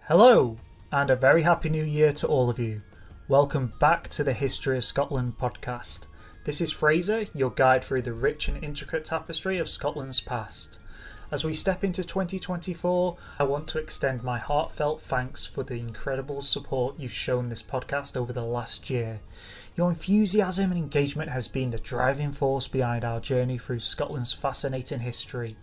Hello, and a very happy new year to all of you. Welcome back to the History of Scotland podcast. This is Fraser, your guide through the rich and intricate tapestry of Scotland's past. As we step into 2024, I want to extend my heartfelt thanks for the incredible support you've shown this podcast over the last year. Your enthusiasm and engagement has been the driving force behind our journey through Scotland's fascinating history.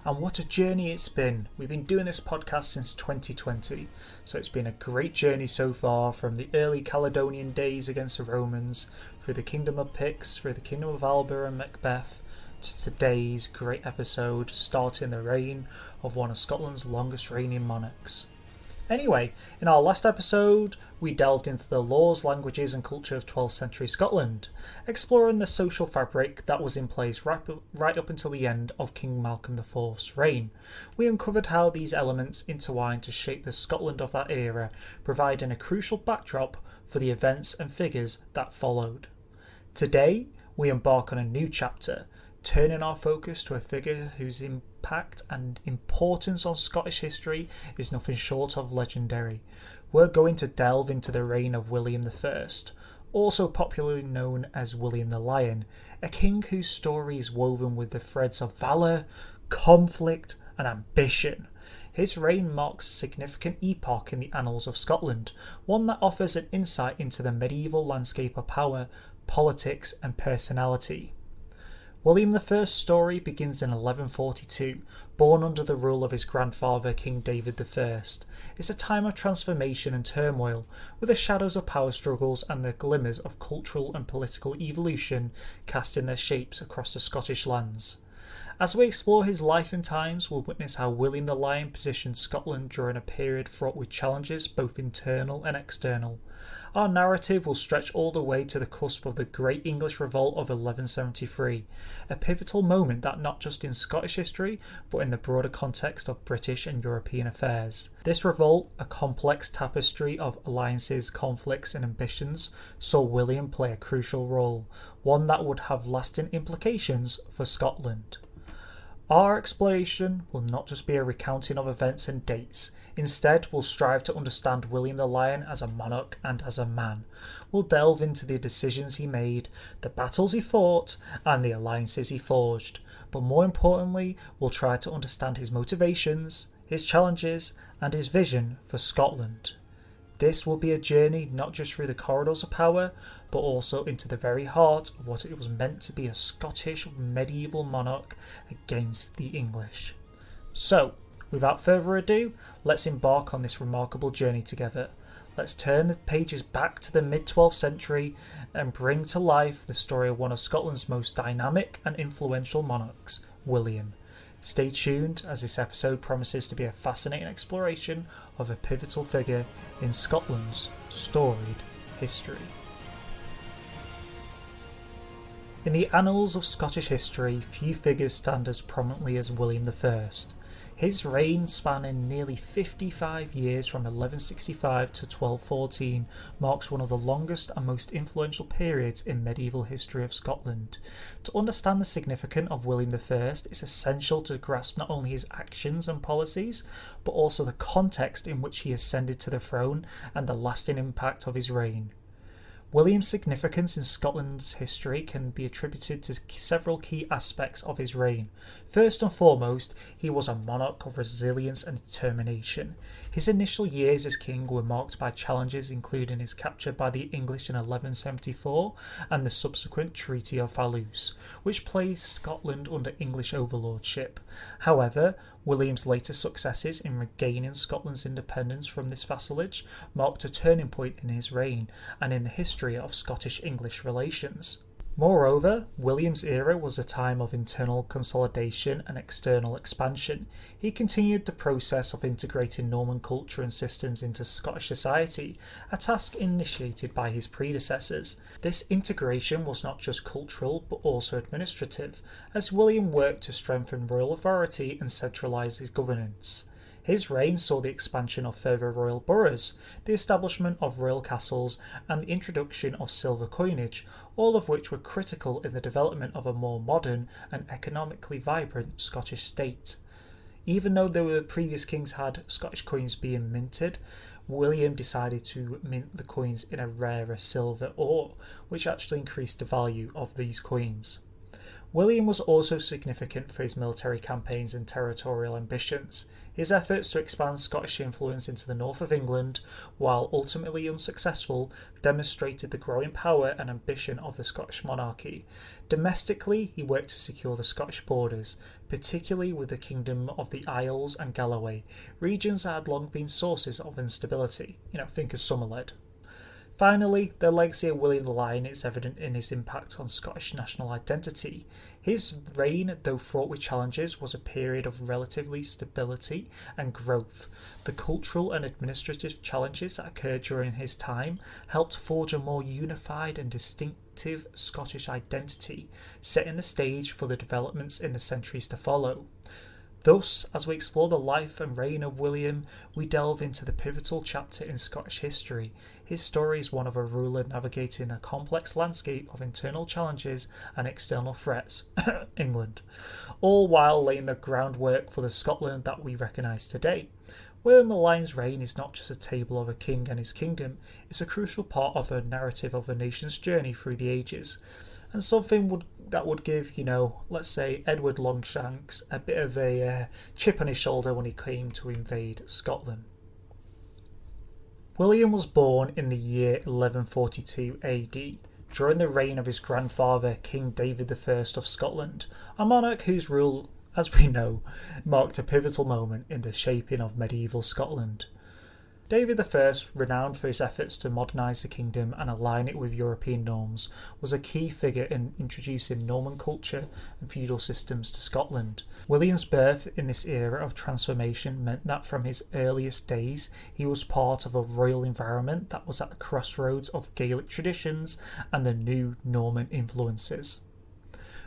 And what a journey it's been. We've been doing this podcast since 2020, so it's been a great journey so far, from the early Caledonian days against the Romans, through the Kingdom of Picts, through the Kingdom of Alba and Macbeth, to today's great episode starting the reign of one of Scotland's longest reigning monarchs. Anyway, in our last episode, we delved into the laws, languages and culture of 12th century Scotland, exploring the social fabric that was in place right up until the end of King Malcolm IV's reign. We uncovered how these elements intertwined to shape the Scotland of that era, providing a crucial backdrop for the events and figures that followed. Today, we embark on a new chapter, turning our focus to a figure whose impact and importance on Scottish history is nothing short of legendary. We're going to delve into the reign of William I, also popularly known as William the Lion, a king whose story is woven with the threads of valour, conflict and ambition. His reign marks a significant epoch in the annals of Scotland, one that offers an insight into the medieval landscape of power, politics and personality. William I's story begins in 1142, born under the rule of his grandfather King David I. It's a time of transformation and turmoil, with the shadows of power struggles and the glimmers of cultural and political evolution casting their shapes across the Scottish lands. As we explore his life and times, we'll witness how William the Lion positioned Scotland during a period fraught with challenges both internal and external. Our narrative will stretch all the way to the cusp of the Great English Revolt of 1173, a pivotal moment that not just in Scottish history, but in the broader context of British and European affairs. This revolt, a complex tapestry of alliances, conflicts and ambitions, saw William play a crucial role, one that would have lasting implications for Scotland. Our exploration will not just be a recounting of events and dates. Instead, we'll strive to understand William the Lion as a monarch and as a man. We'll delve into the decisions he made, the battles he fought, and the alliances he forged. But more importantly, we'll try to understand his motivations, his challenges, and his vision for Scotland. This will be a journey not just through the corridors of power, but also into the very heart of what it was meant to be, a Scottish medieval monarch against the English. So, without further ado, let's embark on this remarkable journey together. Let's turn the pages back to the mid-12th century and bring to life the story of one of Scotland's most dynamic and influential monarchs, William. Stay tuned, as this episode promises to be a fascinating exploration of a pivotal figure in Scotland's storied history. In the annals of Scottish history, few figures stand as prominently as William I. His reign, spanning nearly 55 years from 1165 to 1214, marks one of the longest and most influential periods in medieval history of Scotland. To understand the significance of William I, it's essential to grasp not only his actions and policies, but also the context in which he ascended to the throne and the lasting impact of his reign. William's significance in Scotland's history can be attributed to several key aspects of his reign. First and foremost, he was a monarch of resilience and determination. His initial years as king were marked by challenges, including his capture by the English in 1174 and the subsequent Treaty of Fallouse, which placed Scotland under English overlordship. However, William's later successes in regaining Scotland's independence from this vassalage marked a turning point in his reign and in the history of Scottish-English relations. Moreover, William's era was a time of internal consolidation and external expansion. He continued the process of integrating Norman culture and systems into Scottish society, a task initiated by his predecessors. This integration was not just cultural but also administrative, as William worked to strengthen royal authority and centralise his governance. His reign saw the expansion of further royal boroughs, the establishment of royal castles, and the introduction of silver coinage, all of which were critical in the development of a more modern and economically vibrant Scottish state. Even though the previous kings had Scottish coins being minted, William decided to mint the coins in a rarer silver ore, which actually increased the value of these coins. William was also significant for his military campaigns and territorial ambitions. His efforts to expand Scottish influence into the north of England, while ultimately unsuccessful, demonstrated the growing power and ambition of the Scottish monarchy. Domestically, he worked to secure the Scottish borders, particularly with the Kingdom of the Isles and Galloway, regions that had long been sources of instability. Think of Somerled. Finally, the legacy of William the Lion is evident in his impact on Scottish national identity. His reign, though fraught with challenges, was a period of relatively stability and growth. The cultural and administrative challenges that occurred during his time helped forge a more unified and distinctive Scottish identity, setting the stage for the developments in the centuries to follow. Thus, as we explore the life and reign of William, we delve into the pivotal chapter in Scottish history. His story is one of a ruler navigating a complex landscape of internal challenges and external threats, England, all while laying the groundwork for the Scotland that we recognise today. William the Lion's reign is not just a tale of a king and his kingdom, it's a crucial part of a narrative of a nation's journey through the ages. And something that would give, let's say Edward Longshanks a bit of a chip on his shoulder when he came to invade Scotland. William was born in the year 1142 AD, during the reign of his grandfather, King David I of Scotland, a monarch whose rule, as we know, marked a pivotal moment in the shaping of medieval Scotland. David I, renowned for his efforts to modernise the kingdom and align it with European norms, was a key figure in introducing Norman culture and feudal systems to Scotland. William's birth in this era of transformation meant that from his earliest days he was part of a royal environment that was at the crossroads of Gaelic traditions and the new Norman influences.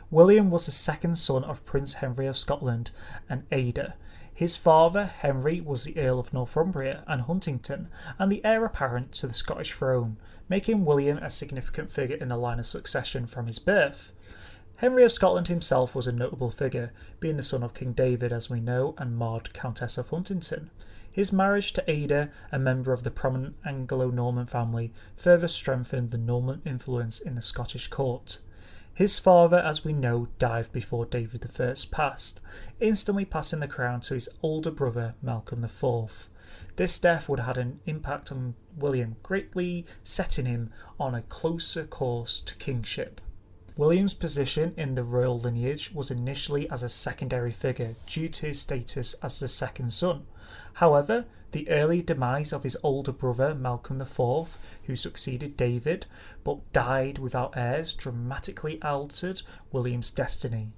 William was the second son of Prince Henry of Scotland and Ada. His father, Henry, was the Earl of Northumbria and Huntingdon, and the heir apparent to the Scottish throne, making William a significant figure in the line of succession from his birth. Henry of Scotland himself was a notable figure, being the son of King David, as we know, and Maud, Countess of Huntingdon. His marriage to Ada, a member of the prominent Anglo-Norman family, further strengthened the Norman influence in the Scottish court. His father, as we know, died before David I passed, instantly passing the crown to his older brother, Malcolm IV. This death would have had an impact on William, greatly setting him on a closer course to kingship. William's position in the royal lineage was initially as a secondary figure due to his status as the second son. However, the early demise of his older brother Malcolm IV, who succeeded David but died without heirs, dramatically altered William's destiny.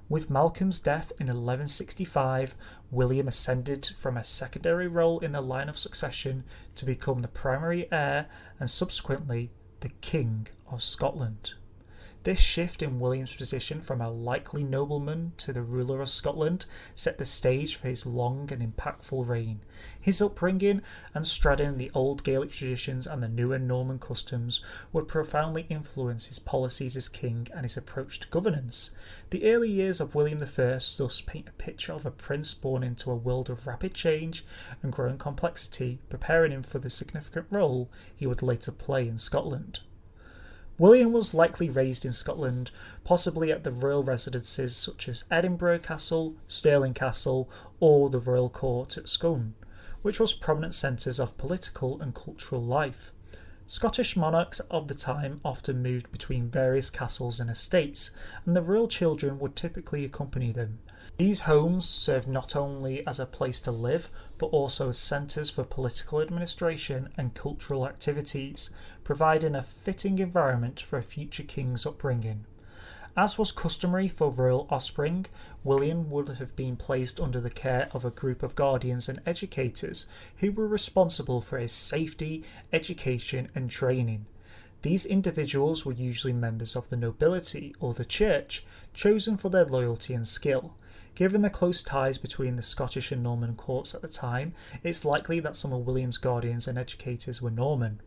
With Malcolm's death in 1165, William ascended from a secondary role in the line of succession to become the primary heir and subsequently the King of Scotland. This shift in William's position from a likely nobleman to the ruler of Scotland set the stage for his long and impactful reign. His upbringing and straddling the old Gaelic traditions and the newer Norman customs would profoundly influence his policies as king and his approach to governance. The early years of William I thus paint a picture of a prince born into a world of rapid change and growing complexity, preparing him for the significant role he would later play in Scotland. William was likely raised in Scotland, possibly at the royal residences such as Edinburgh Castle, Stirling Castle, or the royal court at Scone, which was prominent centres of political and cultural life. Scottish monarchs of the time often moved between various castles and estates, and the royal children would typically accompany them. These homes served not only as a place to live, but also as centres for political administration and cultural activities, providing a fitting environment for a future king's upbringing. As was customary for royal offspring, William would have been placed under the care of a group of guardians and educators who were responsible for his safety, education and training. These individuals were usually members of the nobility or the church, chosen for their loyalty and skill. Given the close ties between the Scottish and Norman courts at the time, it's likely that some of William's guardians and educators were Norman.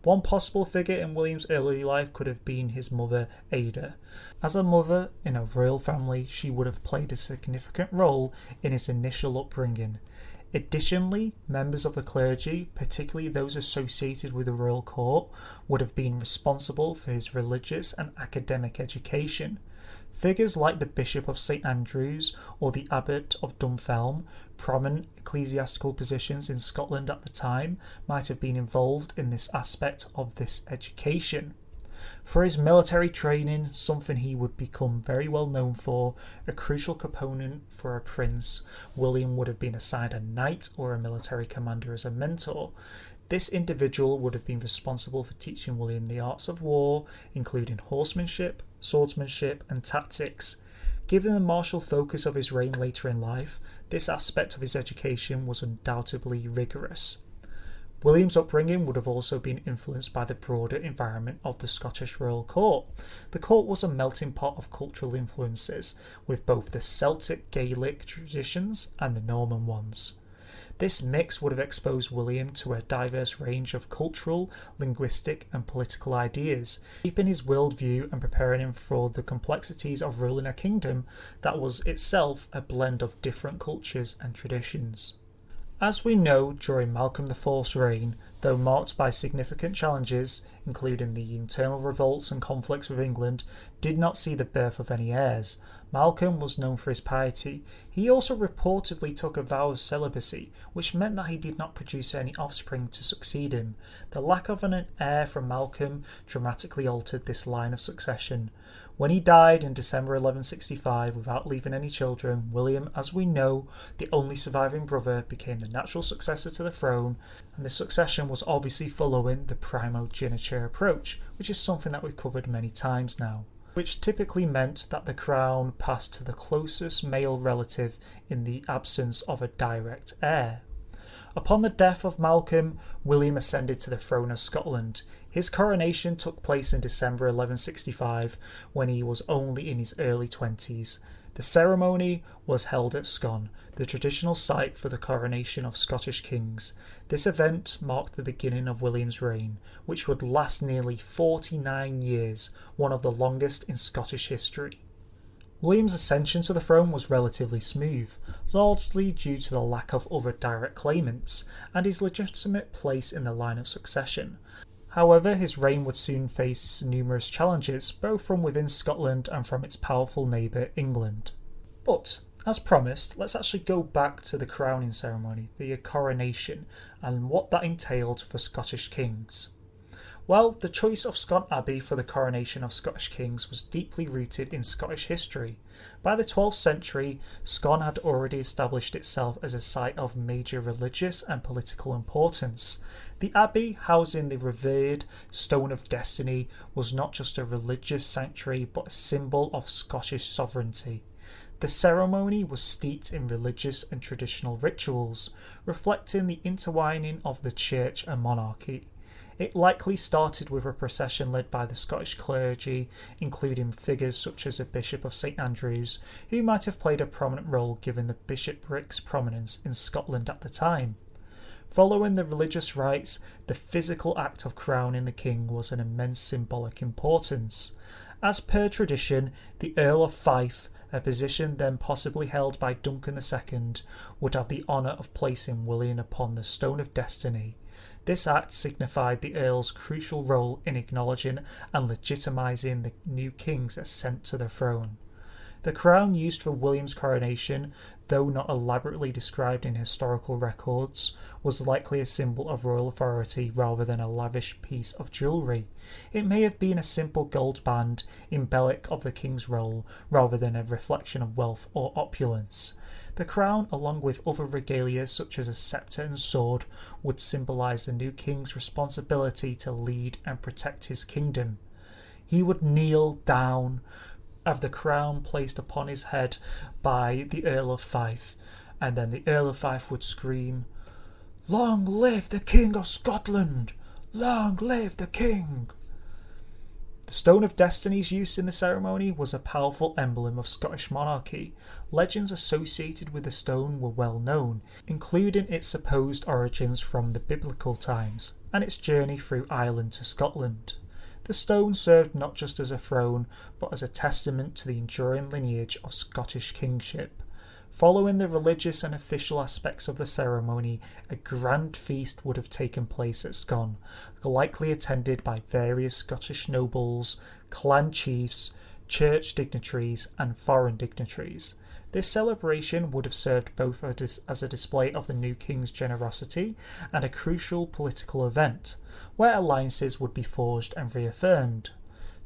One possible figure in William's early life could have been his mother, Ada. As a mother in a royal family, she would have played a significant role in his initial upbringing. Additionally, members of the clergy, particularly those associated with the royal court, would have been responsible for his religious and academic education. Figures like the Bishop of St Andrews or the Abbot of Dunfermline, prominent ecclesiastical positions in Scotland at the time, might have been involved in this aspect of this education. For his military training, something he would become very well known for, a crucial component for a prince, William would have been assigned a knight or a military commander as a mentor. This individual would have been responsible for teaching William the arts of war, including horsemanship, swordsmanship, and tactics. Given the martial focus of his reign later in life, this aspect of his education was undoubtedly rigorous. William's upbringing would have also been influenced by the broader environment of the Scottish royal court. The court was a melting pot of cultural influences, with both the Celtic Gaelic traditions and the Norman ones. This mix would have exposed William to a diverse range of cultural, linguistic, and political ideas, shaping his worldview and preparing him for the complexities of ruling a kingdom that was itself a blend of different cultures and traditions. As we know, during Malcolm IV's reign, though marked by significant challenges, including the internal revolts and conflicts with England, did not see the birth of any heirs. Malcolm was known for his piety. He also reportedly took a vow of celibacy, which meant that he did not produce any offspring to succeed him. The lack of an heir from Malcolm dramatically altered this line of succession. When he died in December 1165 without leaving any children, William, as we know, the only surviving brother, became the natural successor to the throne, and the succession was obviously following the primogeniture approach, which is something that we've covered many times now, which typically meant that the crown passed to the closest male relative in the absence of a direct heir. Upon the death of Malcolm, William ascended to the throne of Scotland. His coronation took place in December 1165, when he was only in his early 20s. The ceremony was held at Scone, the traditional site for the coronation of Scottish kings. This event marked the beginning of William's reign, which would last nearly 49 years, one of the longest in Scottish history. William's ascension to the throne was relatively smooth, largely due to the lack of other direct claimants and his legitimate place in the line of succession. However, his reign would soon face numerous challenges, both from within Scotland and from its powerful neighbour England. But, as promised, let's actually go back to the crowning ceremony, the coronation, and what that entailed for Scottish kings. Well, the choice of Scone Abbey for the coronation of Scottish kings was deeply rooted in Scottish history. By the 12th century, Scone had already established itself as a site of major religious and political importance. The abbey, housing the revered Stone of Destiny, was not just a religious sanctuary but a symbol of Scottish sovereignty. The ceremony was steeped in religious and traditional rituals, reflecting the intertwining of the church and monarchy. It likely started with a procession led by the Scottish clergy, including figures such as a Bishop of St Andrews, who might have played a prominent role given the bishopric's prominence in Scotland at the time. Following the religious rites, the physical act of crowning the king was an immense symbolic importance. As per tradition, the Earl of Fife, a position then possibly held by Duncan II, would have the honour of placing William upon the Stone of Destiny. This act signified the Earl's crucial role in acknowledging and legitimising the new king's ascent to the throne. The crown used for William's coronation, though not elaborately described in historical records, was likely a symbol of royal authority rather than a lavish piece of jewellery. It may have been a simple gold band, embellic of the king's role, rather than a reflection of wealth or opulence. The crown, along with other regalia such as a sceptre and sword, would symbolise the new king's responsibility to lead and protect his kingdom. He would kneel down, have the crown placed upon his head by the Earl of Fife, and then the Earl of Fife would scream, "Long live the King of Scotland! Long live the King!" The Stone of Destiny's use in the ceremony was a powerful emblem of Scottish monarchy. Legends associated with the stone were well known, including its supposed origins from the biblical times and its journey through Ireland to Scotland. The stone served not just as a throne, but as a testament to the enduring lineage of Scottish kingship. Following the religious and official aspects of the ceremony, a grand feast would have taken place at Scone, likely attended by various Scottish nobles, clan chiefs, church dignitaries and foreign dignitaries. This celebration would have served both as a display of the new king's generosity and a crucial political event, where alliances would be forged and reaffirmed.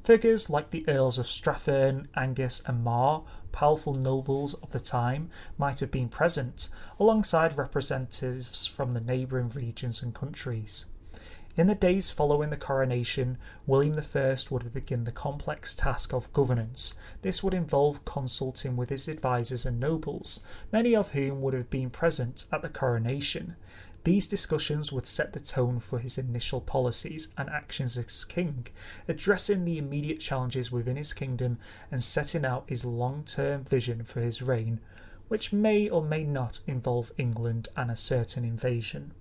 Figures like the Earls of Strathearn, Angus and Mar, powerful nobles of the time, might have been present, alongside representatives from the neighbouring regions and countries. In the days following the coronation, William I would begin the complex task of governance. This would involve consulting with his advisors and nobles, many of whom would have been present at the coronation. These discussions would set the tone for his initial policies and actions as king, addressing the immediate challenges within his kingdom and setting out his long-term vision for his reign, which may or may not involve England and a certain invasion.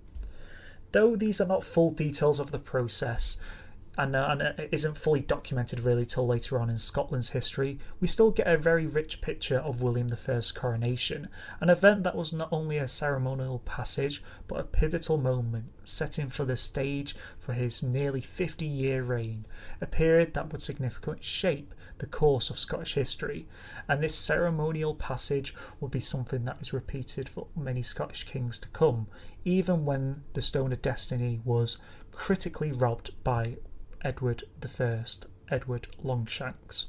Though these are not full details of the process, and it isn't fully documented really till later on in Scotland's history, we still get a very rich picture of William I's coronation, an event that was not only a ceremonial passage but a pivotal moment, setting for the stage for his nearly 50-year reign, a period that would significantly shape the course of Scottish history, and this ceremonial passage would be something that is repeated for many Scottish kings to come, even when the Stone of Destiny was critically robbed by Edward Longshanks.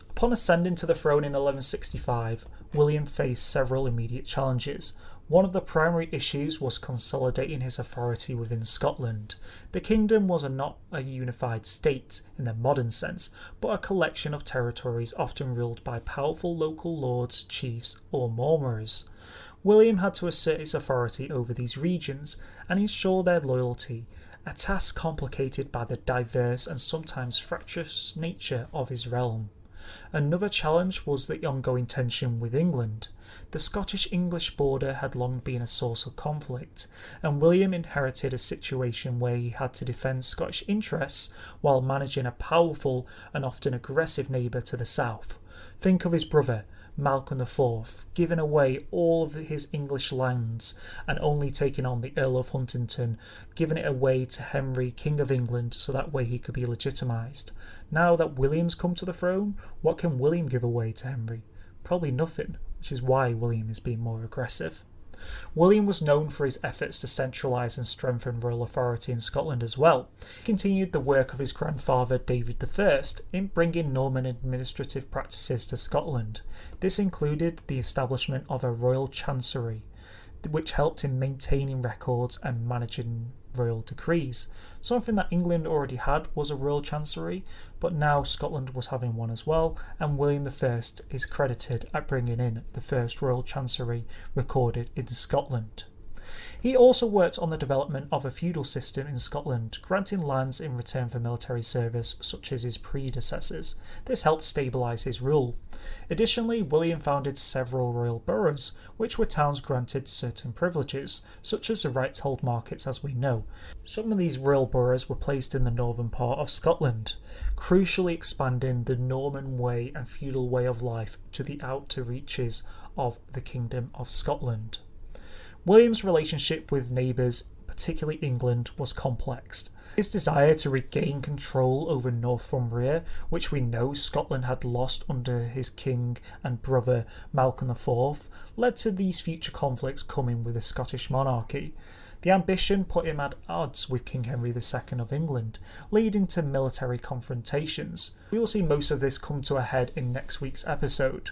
Upon ascending to the throne in 1165, William faced several immediate challenges. One of the primary issues was consolidating his authority within Scotland. The kingdom was not a unified state in the modern sense, but a collection of territories often ruled by powerful local lords, chiefs or murmurers. William had to assert his authority over these regions and ensure their loyalty, a task complicated by the diverse and sometimes fractious nature of his realm. Another challenge was the ongoing tension with England. The Scottish-English border had long been a source of conflict, and William inherited a situation where he had to defend Scottish interests while managing a powerful and often aggressive neighbour to the south. Think of his brother, Malcolm IV, giving away all of his English lands and only taking on the Earl of Huntingdon, giving it away to Henry, King of England, so that way he could be legitimised. Now that William's come to the throne, what can William give away to Henry? Probably nothing, which is why William is being more aggressive. William was known for his efforts to centralise and strengthen royal authority in Scotland as well. He continued the work of his grandfather David I in bringing Norman administrative practices to Scotland. This included the establishment of a royal chancery, which helped in maintaining records and managing royal decrees. Something that England already had was a royal chancery, but now Scotland was having one as well, and William I is credited at bringing in the first royal chancery recorded in Scotland. He also worked on the development of a feudal system in Scotland, granting lands in return for military service such as his predecessors. This helped stabilise his rule. Additionally, William founded several royal boroughs, which were towns granted certain privileges, such as the right to hold markets as we know. Some of these royal boroughs were placed in the northern part of Scotland, crucially expanding the Norman way and feudal way of life to the outer reaches of the Kingdom of Scotland. William's relationship with neighbours, particularly England, was complex. His desire to regain control over Northumbria, which we know Scotland had lost under his king and brother Malcolm IV, led to these future conflicts coming with the Scottish monarchy. The ambition put him at odds with King Henry II of England, leading to military confrontations. We will see most of this come to a head in next week's episode.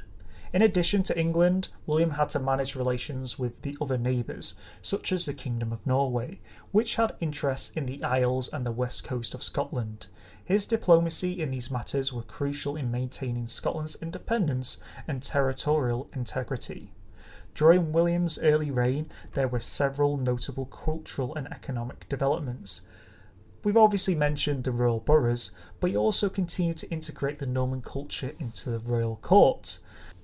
In addition to England, William had to manage relations with the other neighbours, such as the Kingdom of Norway, which had interests in the Isles and the west coast of Scotland. His diplomacy in these matters were crucial in maintaining Scotland's independence and territorial integrity. During William's early reign, there were several notable cultural and economic developments. We've obviously mentioned the royal boroughs, but he also continued to integrate the Norman culture into the royal court.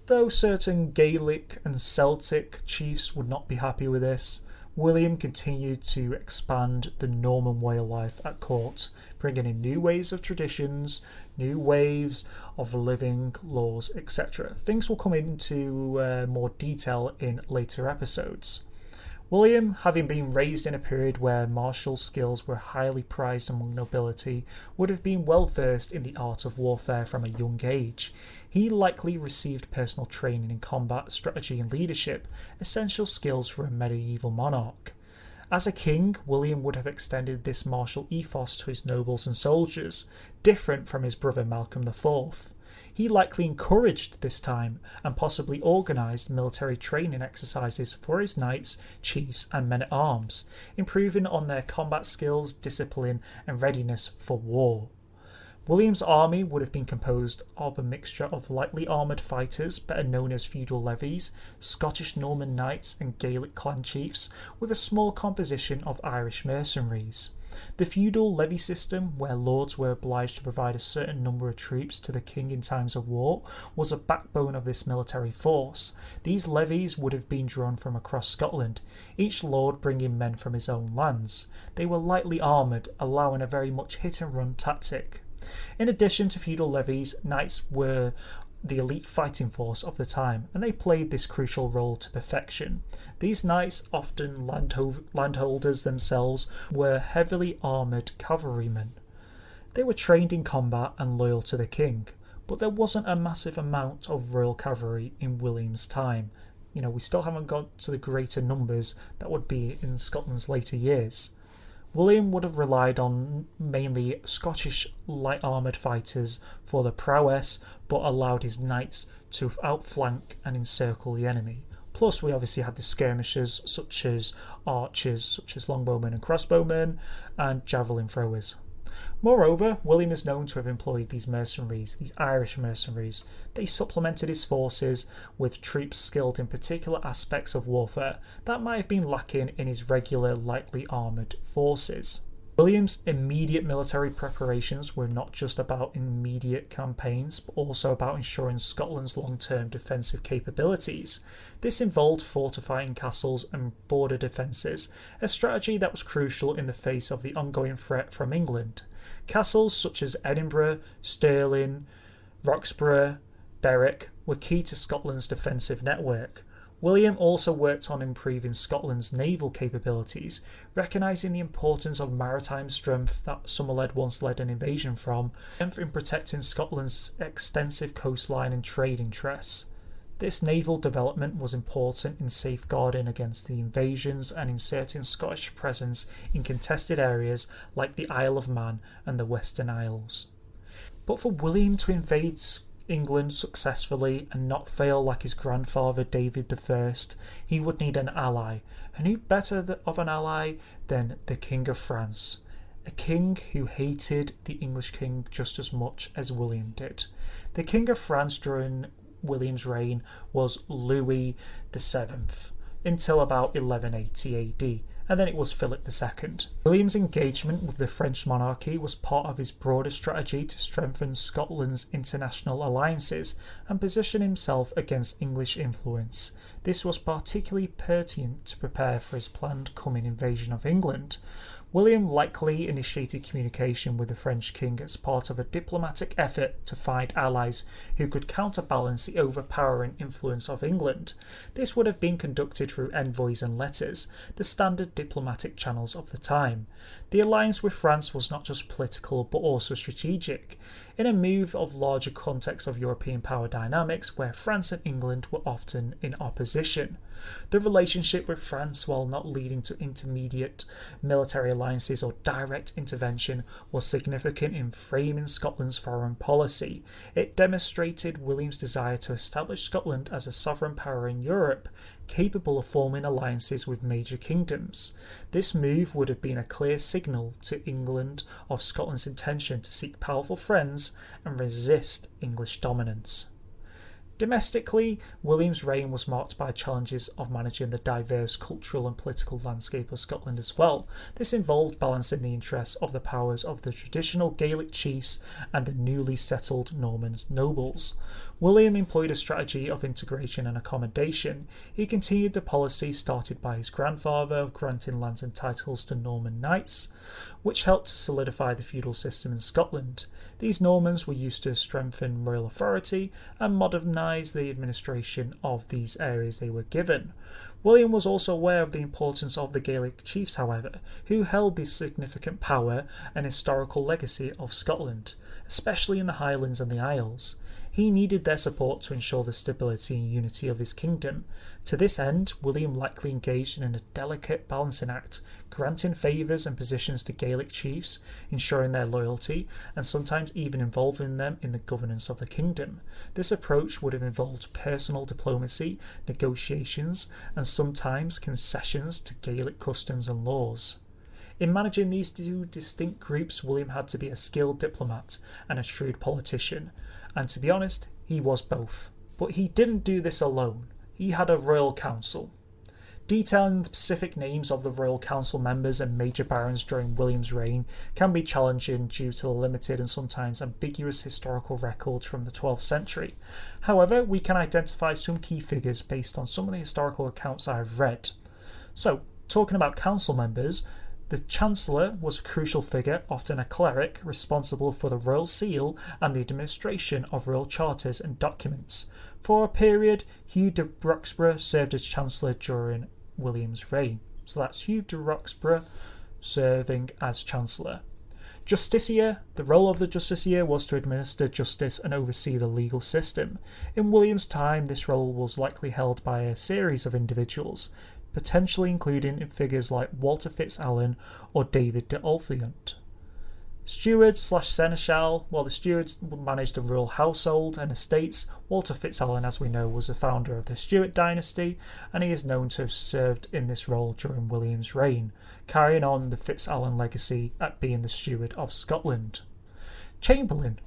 Though certain Gaelic and Celtic chiefs would not be happy with this, William continued to expand the Norman way of life at court, bringing in new ways of traditions, new ways of living, laws, etc. Things will come into more detail in later episodes. William, having been raised in a period where martial skills were highly prized among nobility, would have been well versed in the art of warfare from a young age. He likely received personal training in combat, strategy and leadership, essential skills for a medieval monarch. As a king, William would have extended this martial ethos to his nobles and soldiers, different from his brother Malcolm IV. He likely encouraged this time and possibly organised military training exercises for his knights, chiefs and men-at-arms, improving on their combat skills, discipline and readiness for war. William's army would have been composed of a mixture of lightly armoured fighters, better known as feudal levies, Scottish Norman knights and Gaelic clan chiefs, with a small composition of Irish mercenaries. The feudal levy system, where lords were obliged to provide a certain number of troops to the king in times of war, was a backbone of this military force. These levies would have been drawn from across Scotland, each lord bringing men from his own lands. They were lightly armoured, allowing a very much hit-and-run tactic. In addition to feudal levies, knights were the elite fighting force of the time, and they played this crucial role to perfection. These knights, often landholders themselves, were heavily armoured cavalrymen. They were trained in combat and loyal to the king, but there wasn't a massive amount of royal cavalry in William's time. We still haven't got to the greater numbers that would be in Scotland's later years. William would have relied on mainly Scottish light armoured fighters for their prowess, but allowed his knights to outflank and encircle the enemy. Plus, we obviously had the skirmishers such as archers, such as longbowmen and crossbowmen, and javelin throwers. Moreover, William is known to have employed these mercenaries, these Irish mercenaries. They supplemented his forces with troops skilled in particular aspects of warfare that might have been lacking in his regular lightly armoured forces. William's immediate military preparations were not just about immediate campaigns, but also about ensuring Scotland's long-term defensive capabilities. This involved fortifying castles and border defences, a strategy that was crucial in the face of the ongoing threat from England. Castles such as Edinburgh, Stirling, Roxburgh, Berwick were key to Scotland's defensive network. William also worked on improving Scotland's naval capabilities, recognising the importance of maritime strength that Somerled once led an invasion from, and in protecting Scotland's extensive coastline and trade interests. This naval development was important in safeguarding against the invasions and inserting Scottish presence in contested areas like the Isle of Man and the Western Isles. But for William to invade England successfully and not fail like his grandfather David I, he would need an ally, and who better of an ally than the King of France, a king who hated the English king just as much as William did. The King of France during William's reign was Louis VII until about 1180 AD, and then it was Philip II. William's engagement with the French monarchy was part of his broader strategy to strengthen Scotland's international alliances and position himself against English influence. This was particularly pertinent to prepare for his planned coming invasion of England. William likely initiated communication with the French king as part of a diplomatic effort to find allies who could counterbalance the overpowering influence of England. This would have been conducted through envoys and letters, the standard diplomatic channels of the time. The alliance with France was not just political but also strategic, in a move of larger context of European power dynamics where France and England were often in opposition. The relationship with France, while not leading to intermediate military alliances or direct intervention, was significant in framing Scotland's foreign policy. It demonstrated William's desire to establish Scotland as a sovereign power in Europe, capable of forming alliances with major kingdoms. This move would have been a clear signal to England of Scotland's intention to seek powerful friends and resist English dominance. Domestically, William's reign was marked by challenges of managing the diverse cultural and political landscape of Scotland as well. This involved balancing the interests of the powers of the traditional Gaelic chiefs and the newly settled Norman nobles. William employed a strategy of integration and accommodation. He continued the policy started by his grandfather of granting lands and titles to Norman knights, which helped to solidify the feudal system in Scotland. These Normans were used to strengthen royal authority and modernise the administration of these areas they were given. William was also aware of the importance of the Gaelic chiefs, however, who held the significant power and historical legacy of Scotland, especially in the Highlands and the Isles. He needed their support to ensure the stability and unity of his kingdom. To this end, William likely engaged in a delicate balancing act, granting favours and positions to Gaelic chiefs, ensuring their loyalty, and sometimes even involving them in the governance of the kingdom. This approach would have involved personal diplomacy, negotiations, and sometimes concessions to Gaelic customs and laws. In managing these two distinct groups, William had to be a skilled diplomat and a shrewd politician. And to be honest, he was both. But he didn't do this alone. He had a royal council. Detailing the specific names of the royal council members and major barons during William's reign can be challenging due to the limited and sometimes ambiguous historical records from the 12th century. However, we can identify some key figures based on some of the historical accounts I have read. So, talking about council members, the Chancellor was a crucial figure, often a cleric, responsible for the royal seal and the administration of royal charters and documents. For a period, Hugh de Roxburgh served as Chancellor during William's reign. So that's Hugh de Roxburgh serving as Chancellor. Justiciar. The role of the Justiciar was to administer justice and oversee the legal system. In William's time, this role was likely held by a series of individuals, potentially including figures like Walter FitzAlan or David de Ulfiant. Steward/Seneschal. While the stewards managed the royal household and estates, Walter FitzAlan, as we know, was the founder of the Stuart dynasty, and he is known to have served in this role during William's reign, carrying on the FitzAlan legacy at being the Steward of Scotland. Chamberlain.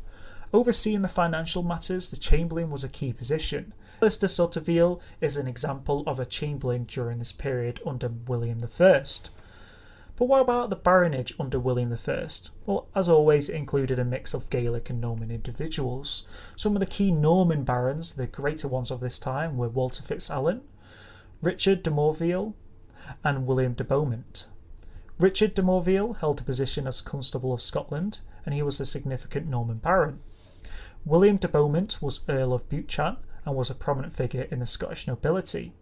Overseeing the financial matters, the Chamberlain was a key position. Alistair Sotteville is an example of a Chamberlain during this period under William I. But what about the baronage under William I? Well, as always, it included a mix of Gaelic and Norman individuals. Some of the key Norman barons, the greater ones of this time, were Walter FitzAlan, Richard de Morville, and William de Beaumont. Richard de Morville held the position as Constable of Scotland, and he was a significant Norman baron. William de Beaumont was Earl of Buchan and was a prominent figure in the Scottish nobility.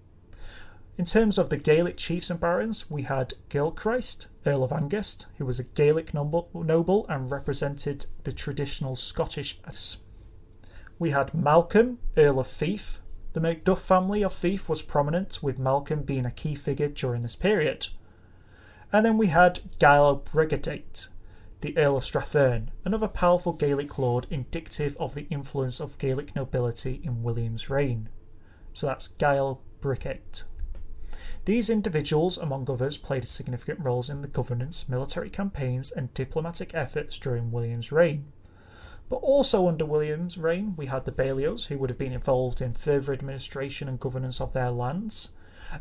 In terms of the Gaelic chiefs and barons, we had Gilchrist, Earl of Angus, who was a Gaelic noble and represented the traditional Scottish. We had Malcolm, Earl of Fife. The Macduff family of Fife was prominent, with Malcolm being a key figure during this period. And then we had Gael Brigadiate, the Earl of Strathearn, another powerful Gaelic lord indicative of the influence of Gaelic nobility in William's reign. So that's Gael Brigadiate. These individuals, among others, played significant roles in the governance, military campaigns and diplomatic efforts during William's reign. But also under William's reign, we had the Balios, who would have been involved in further administration and governance of their lands.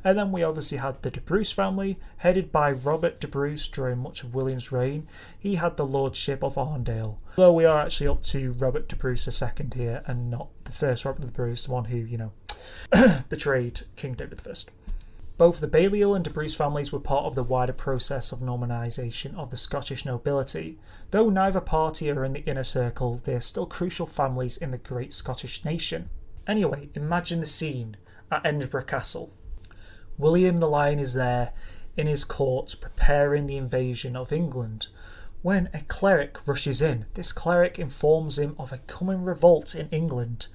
And then we obviously had the de Bruce family, headed by Robert de Bruce during much of William's reign. He had the lordship of Arndale. Although we are actually up to Robert de Bruce II here, and not the first Robert de Bruce, the one who, betrayed King David I. Both the Balliol and de Bruce families were part of the wider process of Normanisation of the Scottish nobility. Though neither party are in the inner circle, they are still crucial families in the great Scottish nation. Anyway, imagine the scene at Edinburgh Castle. William the Lion is there in his court preparing the invasion of England when a cleric rushes in. This cleric informs him of a coming revolt in England.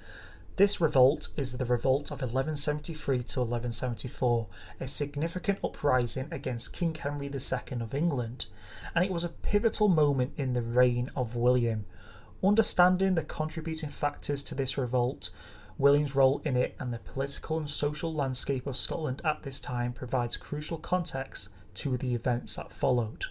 This revolt is the revolt of 1173 to 1174, a significant uprising against King Henry II of England, and it was a pivotal moment in the reign of William. Understanding the contributing factors to this revolt, William's role in it, and the political and social landscape of Scotland at this time provides crucial context to the events that followed.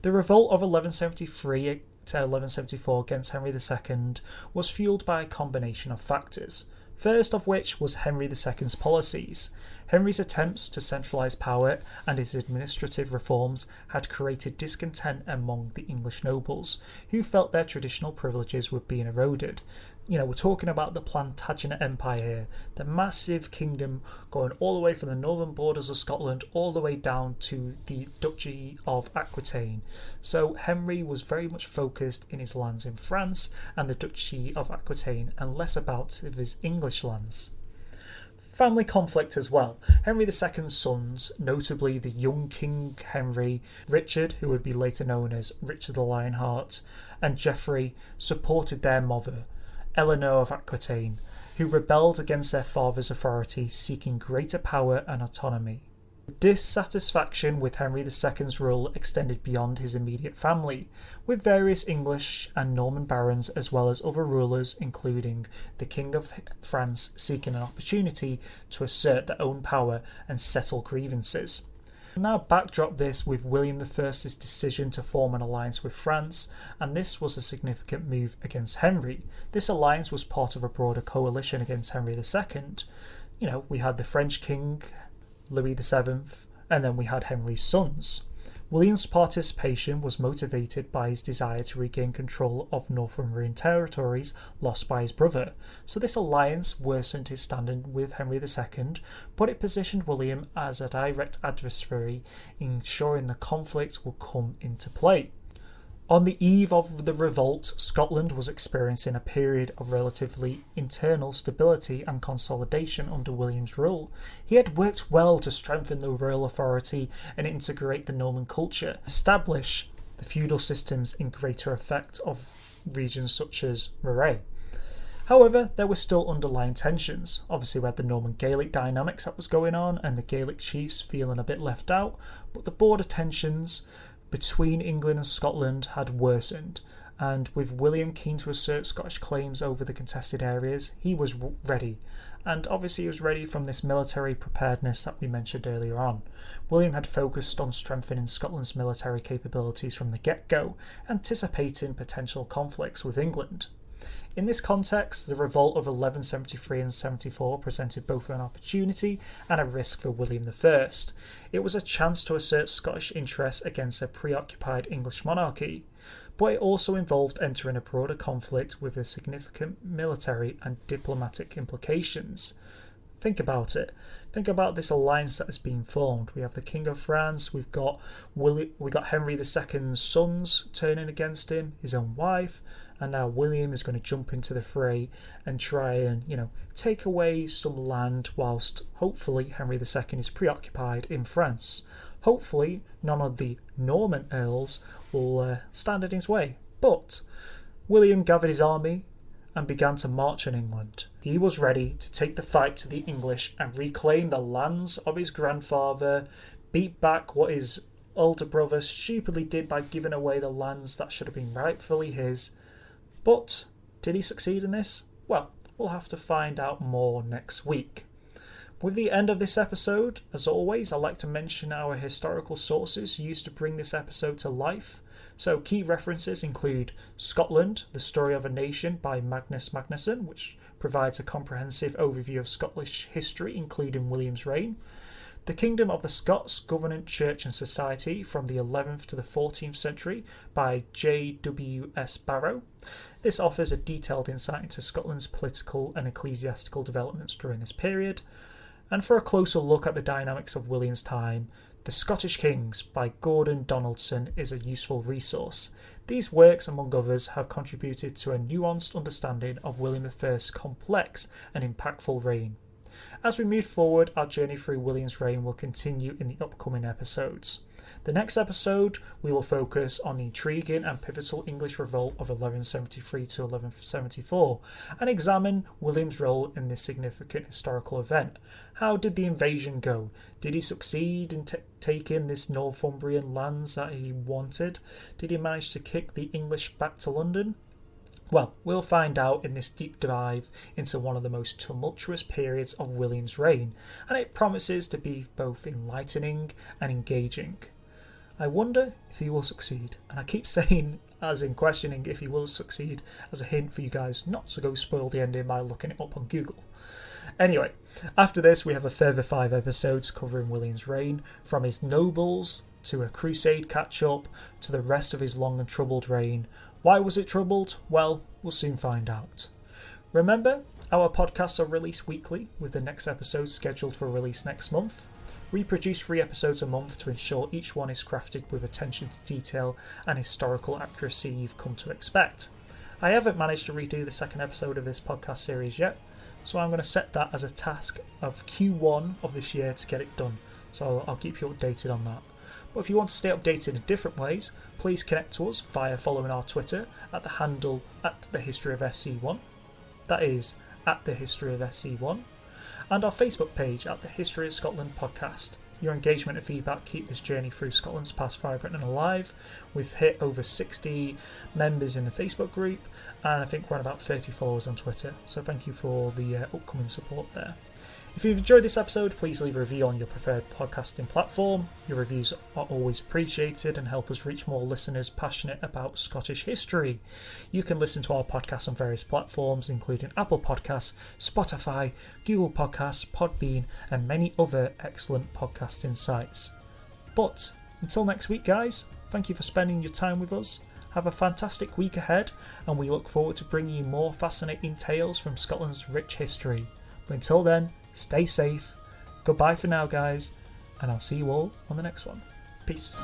The revolt of 1173 to 1174 against Henry II was fueled by a combination of factors. First of which was Henry II's policies. Henry's attempts to centralise power and his administrative reforms had created discontent among the English nobles, who felt their traditional privileges were being eroded. We're talking about the Plantagenet Empire here, the massive kingdom going all the way from the northern borders of Scotland all the way down to the Duchy of Aquitaine. So Henry was very much focused in his lands in France and the Duchy of Aquitaine, and less about his English lands. Family conflict as well. Henry II's sons, notably the young King Henry, Richard, who would be later known as Richard the Lionheart, and Geoffrey, supported their mother, Eleanor of Aquitaine, who rebelled against their father's authority, seeking greater power and autonomy. Dissatisfaction with Henry II's rule extended beyond his immediate family, with various English and Norman barons as well as other rulers, including the King of France, seeking an opportunity to assert their own power and settle grievances. Now backdrop this with William I's decision to form an alliance with France, and this was a significant move against Henry. This alliance was part of a broader coalition against Henry II. We had the French king, Louis VII, and then we had Henry's sons. William's participation was motivated by his desire to regain control of Northumbrian territories lost by his brother, so this alliance worsened his standing with Henry II, but it positioned William as a direct adversary, ensuring the conflict would come into play. On the eve of the revolt, Scotland was experiencing a period of relatively internal stability and consolidation under William's rule. He had worked well to strengthen the royal authority and integrate the Norman culture, establish the feudal systems in greater effect of regions such as Moray. However, there were still underlying tensions. Obviously, we had the Norman Gaelic dynamics that was going on and the Gaelic chiefs feeling a bit left out, but the border tensions between England and Scotland had worsened, and with William keen to assert Scottish claims over the contested areas, he was ready. And obviously he was ready from this military preparedness that we mentioned earlier on. William had focused on strengthening Scotland's military capabilities from the get-go, anticipating potential conflicts with England. In this context, the revolt of 1173 and 74 presented both an opportunity and a risk for William I. It was a chance to assert Scottish interests against a preoccupied English monarchy, but it also involved entering a broader conflict with a significant military and diplomatic implications. Think about it. Think about this alliance that has been formed. We have the King of France, we've got Henry II's sons turning against him, his own wife, and now William is going to jump into the fray and try and, take away some land whilst hopefully Henry II is preoccupied in France. Hopefully none of the Norman earls will stand in his way. But William gathered his army and began to march on England. He was ready to take the fight to the English and reclaim the lands of his grandfather, beat back what his older brother stupidly did by giving away the lands that should have been rightfully his. But did he succeed in this? Well, we'll have to find out more next week. With the end of this episode, as always, I like to mention our historical sources used to bring this episode to life. So key references include Scotland, The Story of a Nation by Magnus Magnusson, which provides a comprehensive overview of Scottish history, including William's reign. The Kingdom of the Scots, Government, Church and Society from the 11th to the 14th century by J.W.S. Barrow. This offers a detailed insight into Scotland's political and ecclesiastical developments during this period. And for a closer look at the dynamics of William's time, The Scottish Kings by Gordon Donaldson is a useful resource. These works, among others, have contributed to a nuanced understanding of William I's complex and impactful reign. As we move forward, our journey through William's reign will continue in the upcoming episodes. The next episode, we will focus on the intriguing and pivotal English revolt of 1173 to 1174 and examine William's role in this significant historical event. How did the invasion go? Did he succeed in taking this Northumbrian lands that he wanted? Did he manage to kick the English back to London? Well, we'll find out in this deep dive into one of the most tumultuous periods of William's reign, and it promises to be both enlightening and engaging. I wonder if he will succeed, and I keep saying, as in questioning if he will succeed, as a hint for you guys not to go spoil the ending by looking it up on Google. Anyway, after this we have a further 5 episodes covering William's reign, from his nobles to a crusade catch-up to the rest of his long and troubled reign. Why was it troubled? Well, we'll soon find out. Remember, our podcasts are released weekly, with the next episode scheduled for release next month. We produce 3 episodes a month to ensure each one is crafted with attention to detail and historical accuracy you've come to expect. I haven't managed to redo the second episode of this podcast series yet, so I'm going to set that as a task of Q1 of this year to get it done, so I'll keep you updated on that. But if you want to stay updated in different ways, please connect to us via following our Twitter at the handle @thehistoryofsc1. That is @thehistoryofsc1. And our Facebook page at the History of Scotland podcast. Your engagement and feedback keep this journey through Scotland's past vibrant and alive. We've hit over 60 members in the Facebook group, and I think we're on about 30 followers on Twitter, so thank you for all the upcoming support there. If you've enjoyed this episode, please leave a review on your preferred podcasting platform. Your reviews are always appreciated and help us reach more listeners passionate about Scottish history. You can listen to our podcast on various platforms, including Apple Podcasts, Spotify, Google Podcasts, Podbean, and many other excellent podcasting sites. But until next week, guys, thank you for spending your time with us. Have a fantastic week ahead, and we look forward to bringing you more fascinating tales from Scotland's rich history. But until then, stay safe. Goodbye for now, guys, and I'll see you all on the next one. Peace.